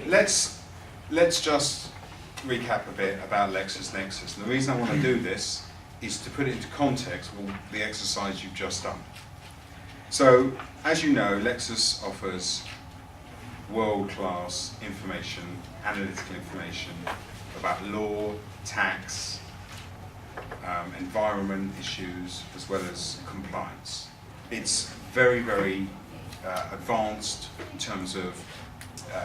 let's just recap a bit about Lexis Nexis. And the reason I want to do this is to put it into context with the exercise you've just done. So, as you know, Lexis offers world-class information, analytical information about law, tax, environment issues, as well as compliance. It's very, very advanced in terms of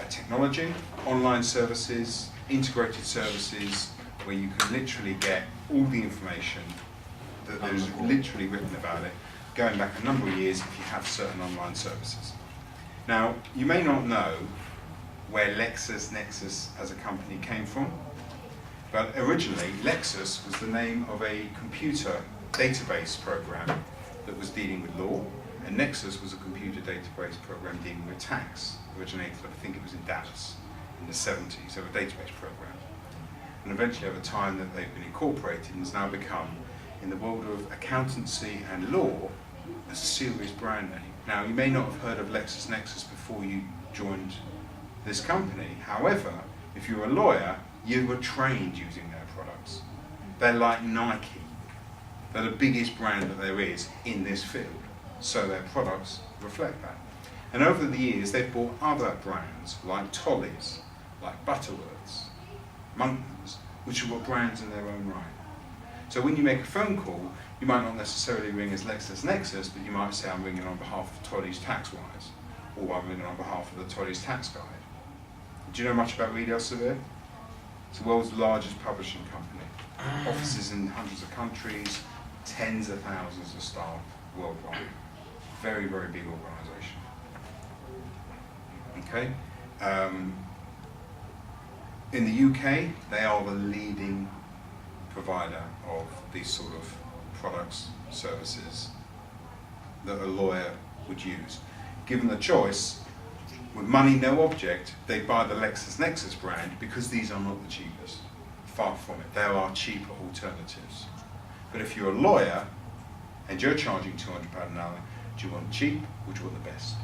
technology, online services, integrated services, where you can literally get all the information that there's literally written about it, going back a number of years if you have certain online services. Now, you may not know where Lexis Nexis as a company came from, but originally Lexis was the name of a computer database program that was dealing with law, and Nexus was a computer database program dealing with tax. Originated, I think it was in Dallas in the 70s, so a database program. And eventually over time that they've been incorporated and has now become, in the world of accountancy and law, a serious brand name. Now, you may not have heard of Lexis Nexis before you joined this company. However, if you're a lawyer, you were trained using their products. They're like Nike. They're the biggest brand that there is in this field. So their products reflect that. And over the years, they've bought other brands like Tolly's, like Butterworths, Monkman's, which are brands in their own right. So when you make a phone call, you might not necessarily ring as Lexis Nexis, but you might say, I'm ringing on behalf of Tolly's Tax Wise, or I'm ringing on behalf of the Tolly's Tax Guide. Do you know much about Reed Elsevier? It's the world's largest publishing company. Offices in hundreds of countries, tens of thousands of staff worldwide. Very, very big organisation. Okay? In the UK, they are the leading provider of these sort of products, services that a lawyer would use. Given the choice, with money no object, they buy the Lexis Nexis brand because these are not the cheapest. Far from it. There are cheaper alternatives. But if you're a lawyer and you're charging £200 an hour, do you want cheap or do you want the best?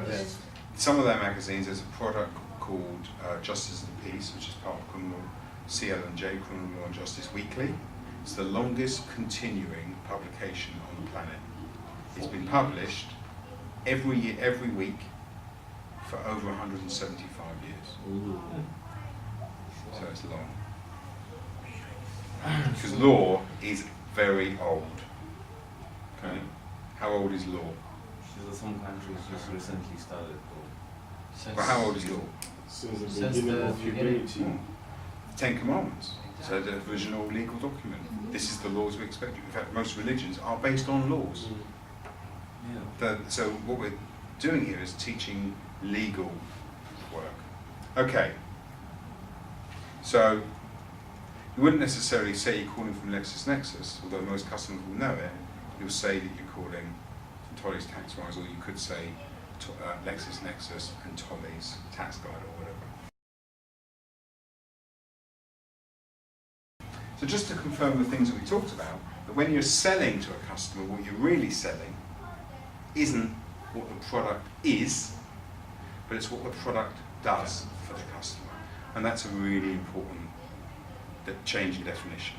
Yes. Some of their magazines, there's a product called Justice and Peace, which is part of Criminal CL&J, Criminal Law and Justice Weekly. It's the longest continuing publication on the planet. It's been published every year, every week, for over 175 years. Ooh. So it's long. Because law is very old. Okay? How old is law? Some countries just recently started. Well, how old is law? Since the beginning of humanity. 10 Commandments. So the original legal document. This is the laws we expect. In fact, most religions are based on laws. Yeah. So what we're doing here is teaching legal work. Okay. So you wouldn't necessarily say you're calling from Lexis Nexis, although most customers will know it. You'll say that you're calling from Tolly's Tax Wise, or you could say Lexis Nexis and Tolly's Tax Guide or whatever. So just to confirm the things that we talked about, that when you're selling to a customer, what you're really selling isn't what the product is, but it's what the product does for the customer. And that's a really important change in definition.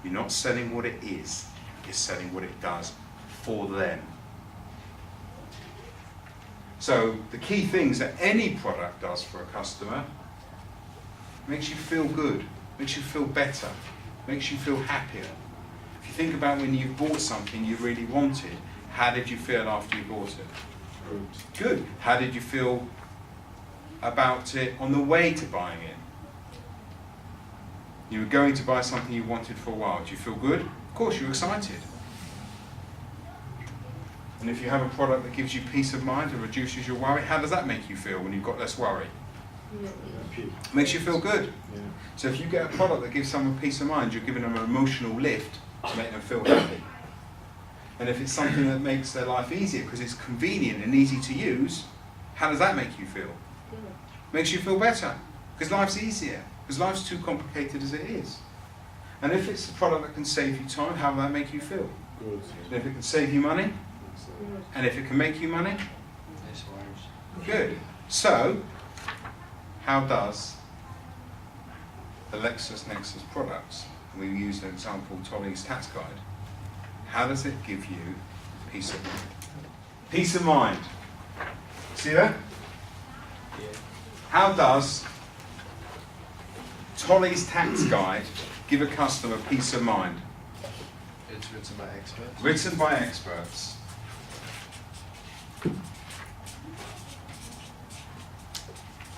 You're not selling what it is, you're selling what it does for them. So the key things that any product does for a customer makes you feel good, makes you feel better, makes you feel happier. If you think about when you've bought something you really wanted, how did you feel after you bought it? Good. How did you feel about it on the way to buying it? You were going to buy something you wanted for a while. Do you feel good? Of course, you're excited. And if you have a product that gives you peace of mind and reduces your worry, how does that make you feel when you've got less worry? It makes you feel good. Yeah. So if you get a product that gives someone peace of mind, you're giving them an emotional lift to make them feel happy. And if it's something that makes their life easier because it's convenient and easy to use, how does that make you feel? Makes you feel better because life's easier, because life's too complicated as it is. And if it's a product that can save you time, how will that make you feel? Good. And if it can save you money, and if it can make you money, good. So, how does the Lexis Nexis products, and we use an example, Tolly's tax guide, how does it give you peace of mind? Peace of mind. See that? Yeah. How does Tolly's tax guide give a customer peace of mind? It's written by experts. Written by experts.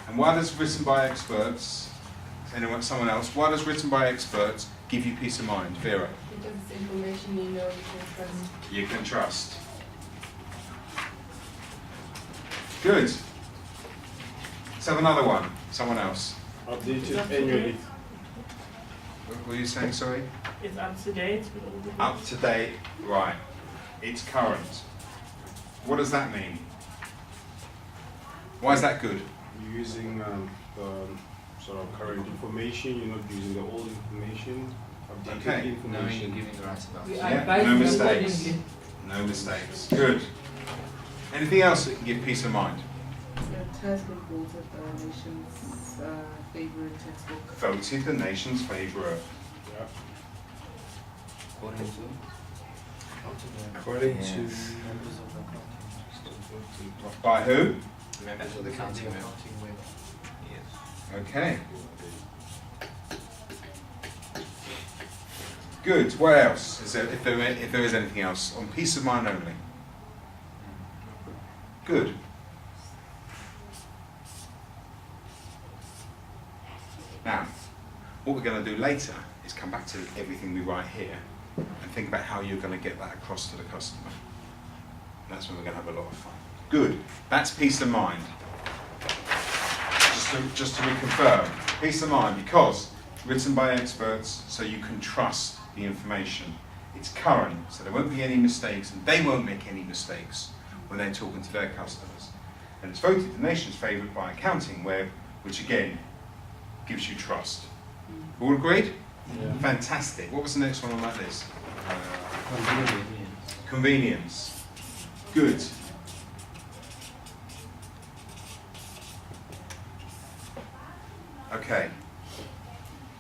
And why does written by experts, anyone, someone else, why does written by experts give you peace of mind? Vera? Because it's information you know you can trust. You can trust. Good. Let's have another one. Someone else. Updated annually. What were you saying, sorry? It's up to date. Up to date, right. It's current. What does that mean? Why is that good? You're using sort of current information, you're not using the old information, updated Okay. information. Giving the right amount. We Yeah, advise no you mistakes. accordingly. No mistakes. Good. Anything else that can give peace of mind? It has been voted the nation's favorite textbook. Voted the nation's favourite. Yeah. According to According Yes. to members of the accounting. By who? Members of the accounting. Yes. Okay. Good. What else? Is there, if there is anything else on peace of mind only? Good. Now, what we're going to do later is come back to everything we write here and think about how you're going to get that across to the customer. That's when we're going to have a lot of fun. Good. That's peace of mind. Just to reconfirm, peace of mind because written by experts, so you can trust the information. It's current, so there won't be any mistakes, and they won't make any mistakes when they're talking to their customers. And it's voted the nation's favourite by accounting, which again gives you trust. All agreed? Yeah. Fantastic. What was the next one on that list? Convenience. Convenience. Good. Okay.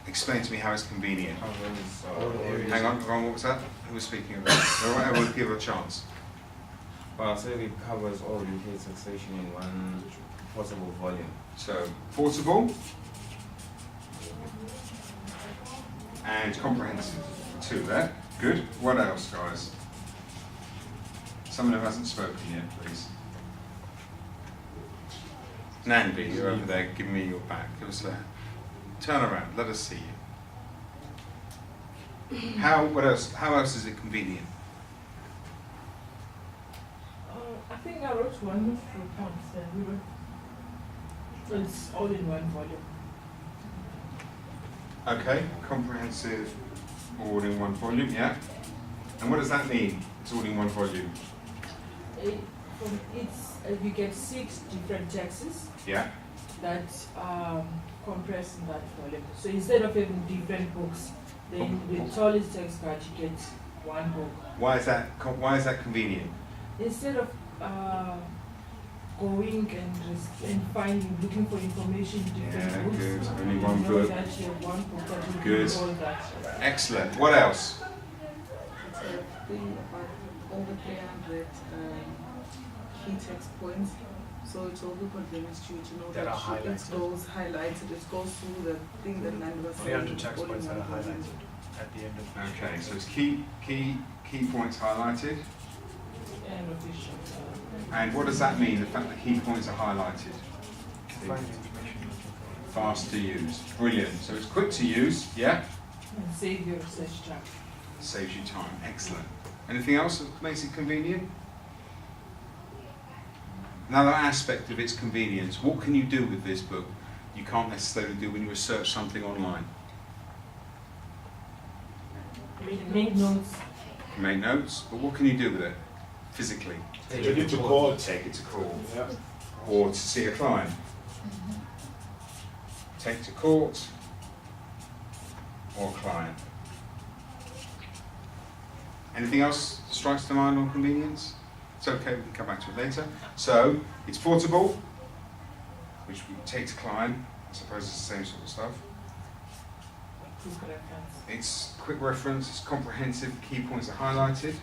Explain to me how it's convenient. Hang on, what was that? Who was speaking of that? Everyone give her a chance. Well, so it covers all UK taxation in one possible volume. So, portable and comprehensive. Two there. Good. What else, guys? Someone who hasn't spoken yet, please. Nandi, you're over there. Give me your back. Give us a turn around. Let us see you. What else? How else is it convenient? I think I wrote one for accounts and we wrote. It's all in one volume. Okay, comprehensive, all in one volume, yeah. And what does that mean? It's all in one volume. You get 6 different taxes Yeah. that compressed in that volume. So instead of having different books, then with Tolly's tax card you get one book. Why is that convenient? Instead of going and finding, looking for information in different Yeah, books, good. Only one you know book. that you have one book that will Good. do all that. Excellent. What else? It's about over 300 key text points. So it will be convenient to you to know That that are it highlighted. goes highlighted, it goes through the thing that Nandi was saying. 300 text all in points that are one volume. highlighted at the end of each. Okay, so it's key points highlighted. And official. And what does that mean? The fact that key points are highlighted. Find the information you're looking for. Fast to use. Brilliant. So it's quick to use. Yeah. And save your research time. Saves you time. Excellent. Anything else that makes it convenient? Another aspect of its convenience. What can you do with this book you can't necessarily do when you research something online? Make notes. You make notes, but what can you do with it physically? Ready to call. Take it to court Yeah. or to see a client. Take to court or client. Anything else strikes the mind on convenience? It's okay, we can come back to it later. So, it's portable, which we take to client, I suppose it's the same sort of stuff. Quick reference. It's quick reference, it's comprehensive, key points are highlighted,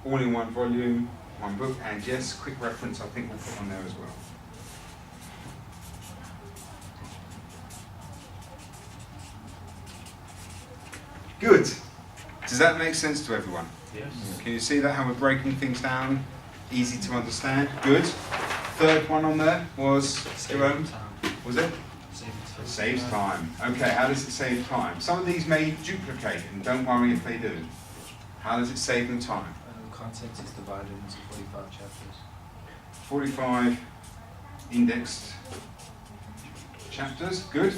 all in one volume, one book, and yes, quick reference I think we'll put on there as well. Good. Does that make sense to everyone? Yes. Can you see that, how we're breaking things down? Easy to understand. Good. Third one on there was, Jerome, was it? Saves time. Okay, how does it save time? Some of these may duplicate, and don't worry if they do. How does it save them time? Content is divided into 45 chapters. 45 indexed chapters. Good.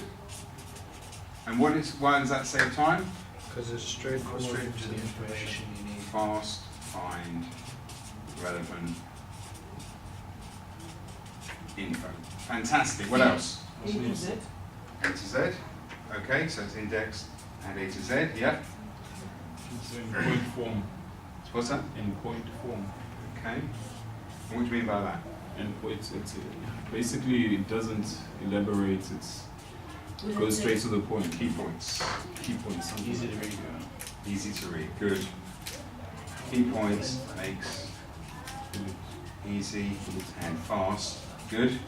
And why does that save time? Because it's straight to the information you need. Fast, find, relevant info. Fantastic. What else? A to Z. A to Z. Okay, so it's indexed and A to Z. Yeah. It's in point form. What's that? In point form. Okay. And what do you mean by that? And it's basically it doesn't elaborate. It goes straight to the point. Key points. Key points. Easy to read. Easy to read. Good. Key points makes easy and fast. Good.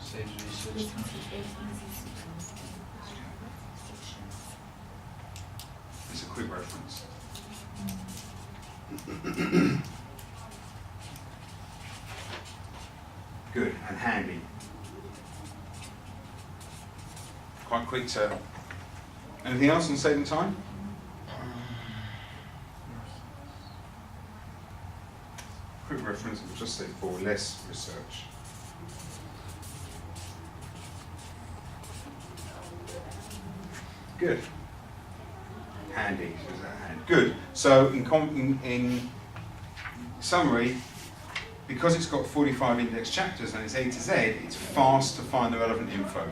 Saves research time. It's a quick reference. Good and handy. Quite quick to. Anything else on saving time? Quick reference, we'll just say for less research. Good. Handy. So is that hand? Good. So in summary, because it's got 45 index chapters and it's A to Z, it's fast to find the relevant info.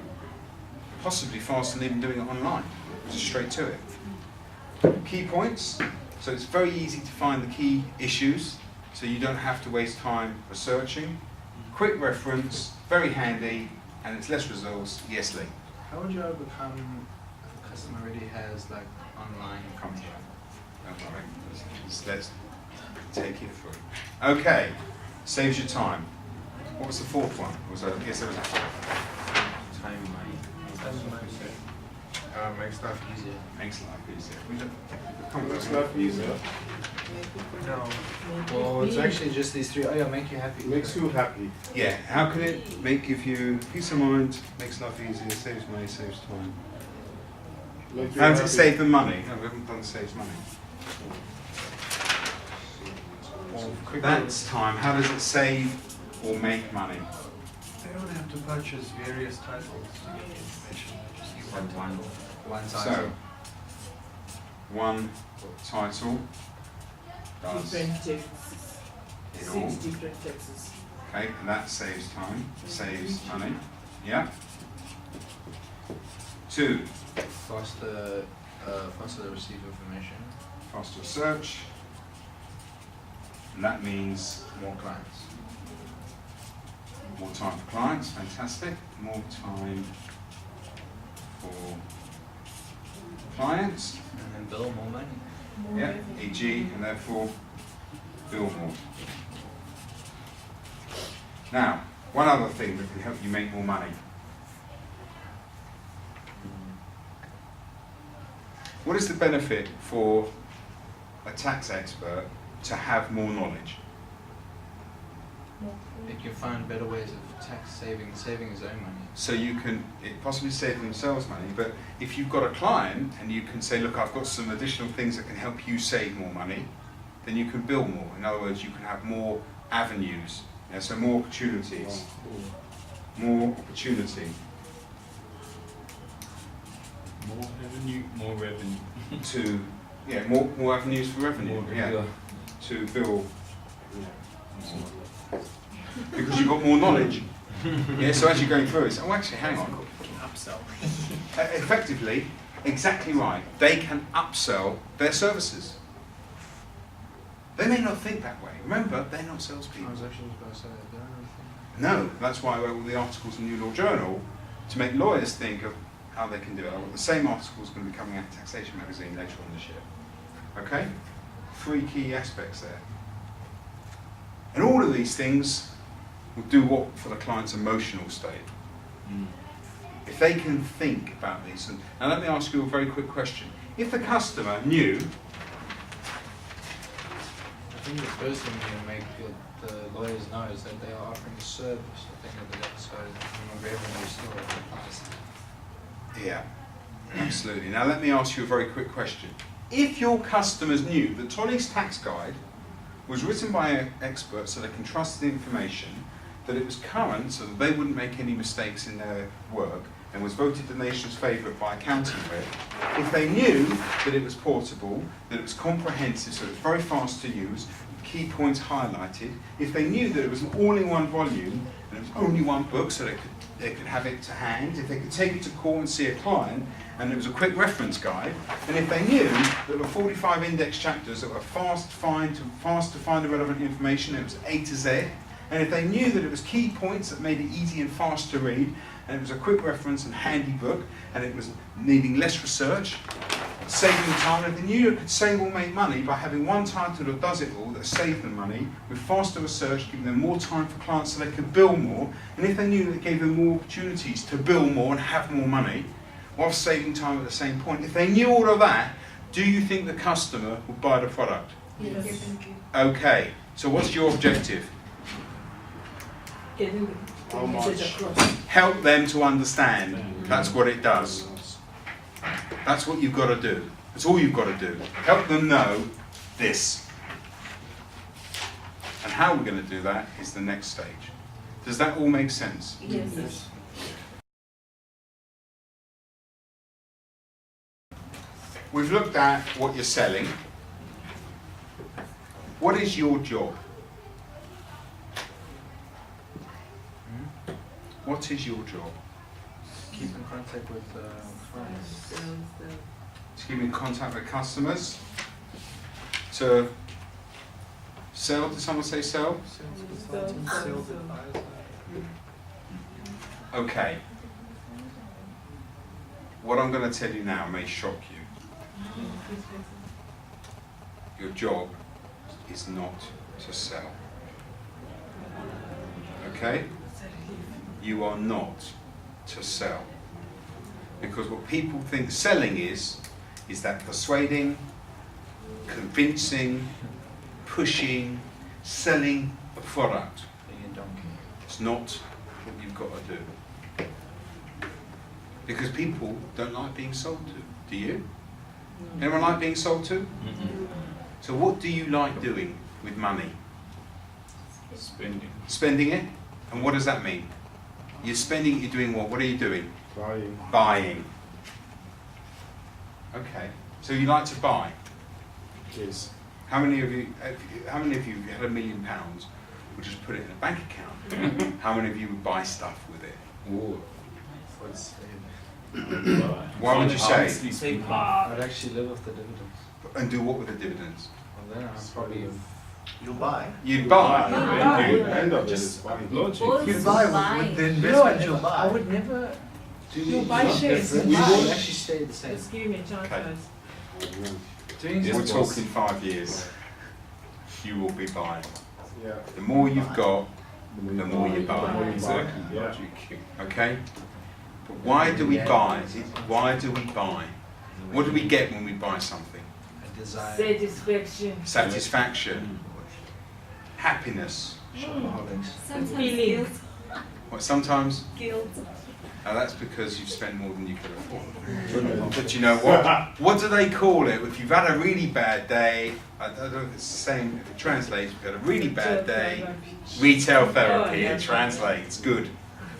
Possibly faster than even doing it online. Just straight to it. Key points. So it's very easy to find the key issues, so you don't have to waste time researching. Quick reference, very handy, and it's less resource. Yes, Lee. How would you overcome if a customer already has like online content? Don't worry. Let's take it through. Okay, saves you time. What was the fourth one? Was that? Yes, there was a fourth. Time, money. Makes life easier. Makes life easier. We don't come with Makes that. life easier. No. Well, it's actually just these three. Oh yeah, make you happy. Makes you happy. Yeah. How can it give you peace of mind? Makes life easier. Saves money. Saves time. Make you How does it happy. save them money? No, we haven't done saves money. Quick That's time. How does it save or make money? They don't have to purchase various titles to get the information. They just use one title. So, one title does Different texts. it all. 6 different texts. Okay, and that saves time, saves money. Yeah. 2, Faster to receive information. faster search. And that means More clients. more time for clients. Fantastic. More time for clients. And then bill more money. More Yeah, revenue. e.g. and therefore bill more. Now, one other thing that can help you make more money. What is the benefit for a tax expert to have more knowledge? They can find better ways of tax saving his own money. So you can possibly save themselves money, but if you've got a client and you can say, look, I've got some additional things that can help you save more money, then you can bill more. In other words, you can have more avenues, yeah, so more opportunities. More opportunity More revenue, more revenue. to, yeah, more avenues for revenue, yeah, to bill because you've got more knowledge. Yeah, so as you're going through, it's, oh, actually, hang on. Upsell. Effectively, exactly right. They can upsell their services. They may not think that way. Remember, they're not salespeople. I was actually about to say that. They don't really think. No, that's why I wrote all the articles in New Law Journal, to make lawyers think of how they can do it. The same article is going to be coming out in Taxation Magazine later on this year. Okay? 3 key aspects there. And all of these things will do what for the client's emotional state. If they can think about these, and now let me ask you a very quick question. If the customer knew, I think the first thing you make the lawyers know is that they are offering a service. I think that the other side from a revenue still applies. yeah, absolutely. Now let me ask you a very quick question. If your customers knew that Tolly's tax guide was written by an expert so they can trust the information, that it was current so that they wouldn't make any mistakes in their work, and was voted the nation's favourite by Accounting Red, if they knew that it was portable, that it was comprehensive, so it was very fast to use, key points highlighted, if they knew that it was an all-in-one volume, and it was only one book so they could have it to hand, if they could take it to court and see a client, and it was a quick reference guide, and if they knew that there were 45 index chapters that were fast to find the relevant information, it was A to Z, and if they knew that it was key points that made it easy and fast to read, and it was a quick reference and handy book, and it was needing less research, saving time, and if they knew it could save or make money by having one title that does it all, that saved them money, with faster research, giving them more time for clients so they could bill more, and if they knew that it gave them more opportunities to bill more and have more money, while saving time at the same point, if they knew all of that, do you think the customer would buy the product? Yes. Okay, so what's your objective? Getting How the message much? across. Help them to understand. That's what it does. That's what you've got to do. That's all you've got to do. Help them know this. And how we're going to do that is the next stage. Does that all make sense? Yes. We've looked at what you're selling. What is your job? What is your job? Keep in contact with clients. To keep in contact with customers? To sell? Did someone say sell? Sales consultant, sales advisor. Okay. What I'm going to tell you now may shock you. Your job is not to sell. Okay? You are not to sell. Because what people think selling is that persuading, convincing, pushing, selling a product. Being a donkey. It's not what you've got to do. Because people don't like being sold to. Do you? Anyone like being sold to? So what do you like doing with money? Spending. Spending it? And what does that mean? You're spending it, you're doing what? What are you doing? Buying. Buying. Okay. So you like to buy? Yes. How many of you, if you had £1 million, would just put it in a bank account? How many of you would buy stuff with it? Ooh. What's Why would you say? Save I'd actually live off the dividends. And do what with the dividends? Well, then I'd probably You buy. You'd buy. The end of it is buying. logic. You buy with the No, investment you I buy. would never. Do You buy shares. We won't actually stay the same. Excuse me, transfers. We're talking 5 years. You will be buying. Yeah. The more you've got, the more you buy. Exactly. Yeah. Okay? But why do we buy? Why do we buy? What do we get when we buy something? A desire. Satisfaction. Satisfaction, happiness. Shopaholics. Sometimes Feeling. guilt. What, sometimes? Guilt. Now that's because you've spent more than you could afford. But you know what? What do they call it? If you've had a really bad day, I don't know if it's the same, if it translates, if you've had a really bad day, retail therapy, it translates, good.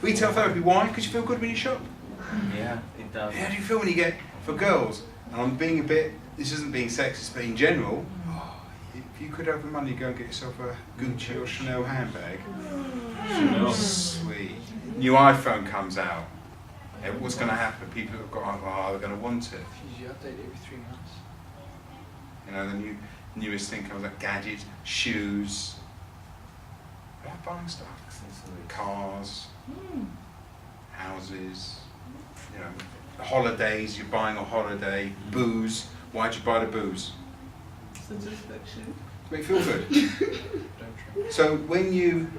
Retail therapy, why? Because you feel good when you shop. Yeah, it does. How do you feel when you get, for girls, and I'm being a bit, this isn't being sexist, but in general, if you could have the money, go and get yourself a Gucci or Chanel handbag. Sweet. New iPhone comes out. What's going to happen? People have got, they're going to want it. You update every 3 months. You know, the newest thing comes out, gadgets, shoes. I like buying stuff. Cars, houses, you know, holidays, you're buying a holiday, booze. Why'd you buy the booze? Satisfaction. To make you feel good. Don't drink. So when you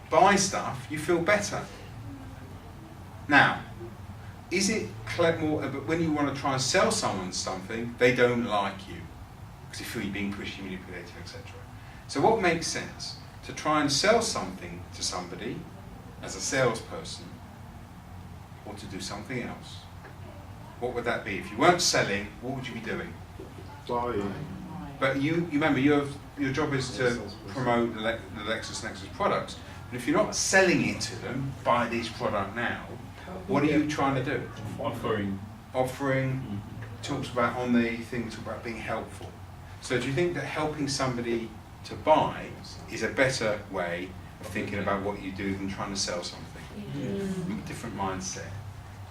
buy stuff, you feel better. Now, is it more, but when you want to try and sell someone something, they don't like you because they feel you're being pushy, manipulated, etc. So what makes sense? To try and sell something to somebody as a salesperson, or to do something else? What would that be? If you weren't selling, what would you be doing? Buying. But you remember, your job is to promote the Lexis Nexis products. And if you're not selling it to them, buy this product now, what are you trying to do? Offering. Offering, talks about on the thing, talks about being helpful. So do you think that helping somebody to buy is a better way of thinking about what you do than trying to sell something? Different mindset.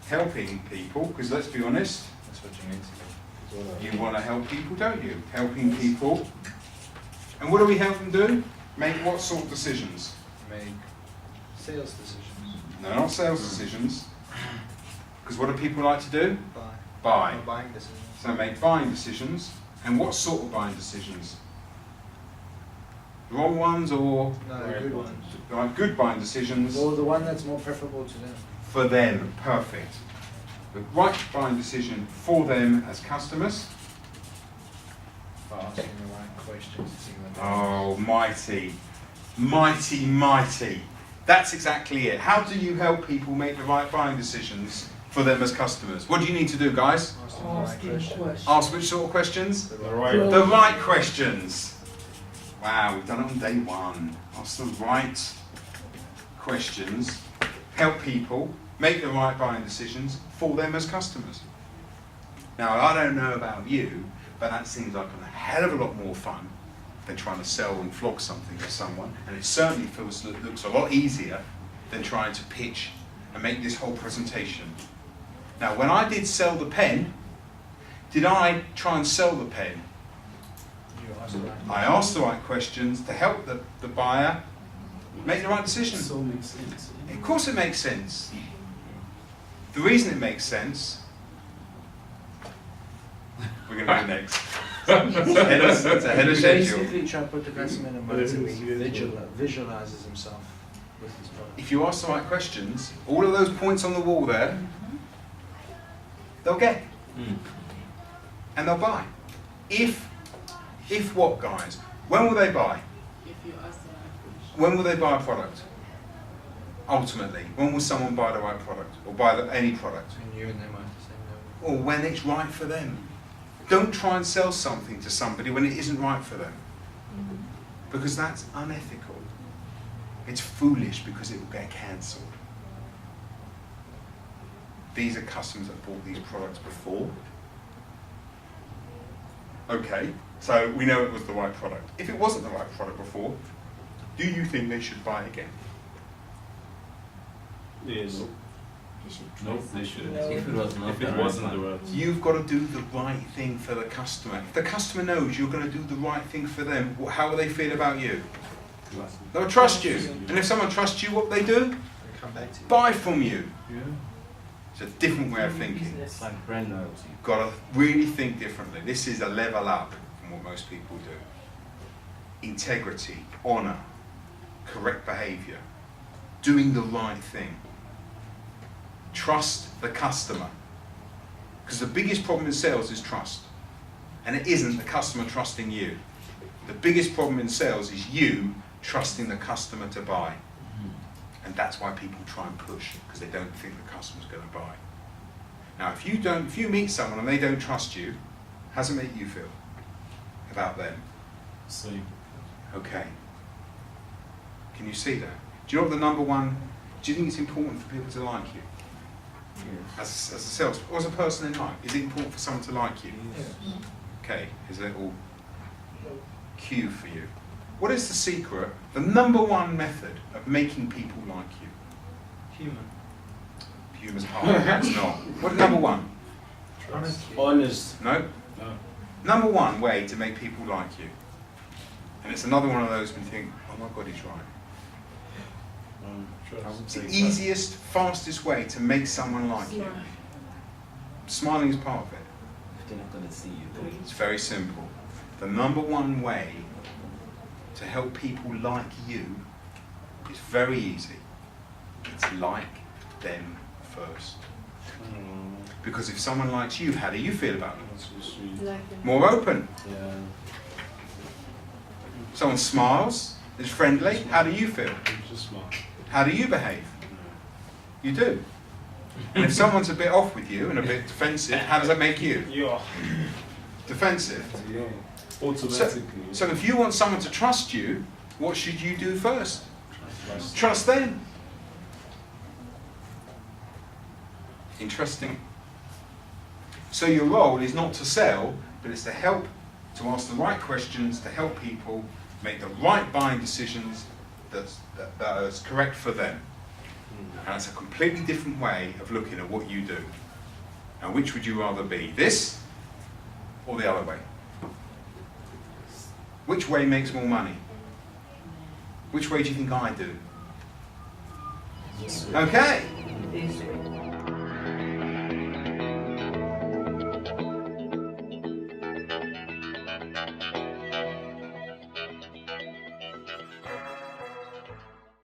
Helping people, because let's be honest, That's what you need to do. you want to help people, don't you? Helping people. And what do we help them do? Make what sort of decisions? Make sales decisions. No, not sales decisions. Because what do people like to do? Buy. Buy. Or buying decisions. So make buying decisions. And what sort of buying decisions? Wrong ones or No, they're good ones. like good buying decisions? Or the one that's more preferable to them. For them, perfect. The right buying decision for them as customers. By asking the right questions to see what they Oh, mighty, mighty, mighty. That's exactly it. How do you help people make the right buying decisions for them as customers? What do you need to do, guys? ask them the right Asking questions. questions. Ask which sort of questions? The The right- right. The right questions. Wow, we've done it on day one. Ask the right questions. Help people make the right buying decisions for them as customers. Now, I don't know about you, but that seems like a hell of a lot more fun than trying to sell and flog something to someone. And it certainly looks a lot easier than trying to pitch and make this whole presentation. Now, when I did sell the pen, did I try and sell the pen? You ask the right I asked the right questions to help the buyer make the right decision. So makes sense. Of course it makes sense. The reason it makes sense, we're going to do next. It's ahead of schedule. Basically, try to put the customer in a mindset where he visualizes himself with his product. If you ask the right questions, all of those points on the wall there, they'll get. And they'll buy. If what, guys? When will they buy? If you ask the right question. When will they buy a product? Ultimately, when will someone buy the right product? Or buy any product? Between you and them, I have to say no. Or when it's right for them. Don't try and sell something to somebody when it isn't right for them. Because that's unethical. It's foolish because it will get cancelled. These are customers that bought these products before. Okay, so we know it was the right product. If it wasn't the right product before, do you think they should buy it again? Yes. No, they shouldn't. No. If it wasn't the right. You've got to do the right thing for the customer. If the customer knows you're going to do the right thing for them, how will they feel about you? They'll trust you. And if someone trusts you, what they do? They come back to you. Buy from you. Yeah. It's a different way of thinking. Business. It's like brand loyalty. You've got to really think differently. This is a level up from what most people do. Integrity, honour, correct behaviour, doing the right thing. Trust the customer. Because the biggest problem in sales is trust. And it isn't the customer trusting you. The biggest problem in sales is you trusting the customer to buy. And that's why people try and push, because they don't think the customer's going to buy. Now, if you meet someone and they don't trust you, how does it make you feel about them? Same. Okay. Can you see that? Do you know what the number one, do you think it's important for people to like you? As a sales, or as a person in life, is it important for someone to like you? Okay, here's a little cue for you. What is the secret, the number one method of making people like you? Human. Human's hard, that's not. What number one? Honesty. Honest. No? No. Number one way to make people like you. And it's another one of those when you think, oh my God, he's right. Trust. I would It's say the trust. easiest, fastest way to make someone like you. Smiling is part of it. If they're not gonna see you, though. It's very simple. The number one way to help people like you is very easy. It's like them first. Because if someone likes you, how do you feel about them? That's so sweet. More open. Yeah. Someone smiles, is friendly, how do you feel? Just smart. How do you behave? You do. And if someone's a bit off with you and a bit defensive, how does that make you? Yeah. Defensive. Yeah. Automatically. So if you want someone to trust you, what should you do first? Trust them. Interesting. So your role is not to sell, but it's to help, to ask the right questions, to help people make the right buying decisions that are correct for them. And it's a completely different way of looking at what you do. And which would you rather be? This or the other way? Which way makes more money? Which way do you think I do? This way. Okay. This way.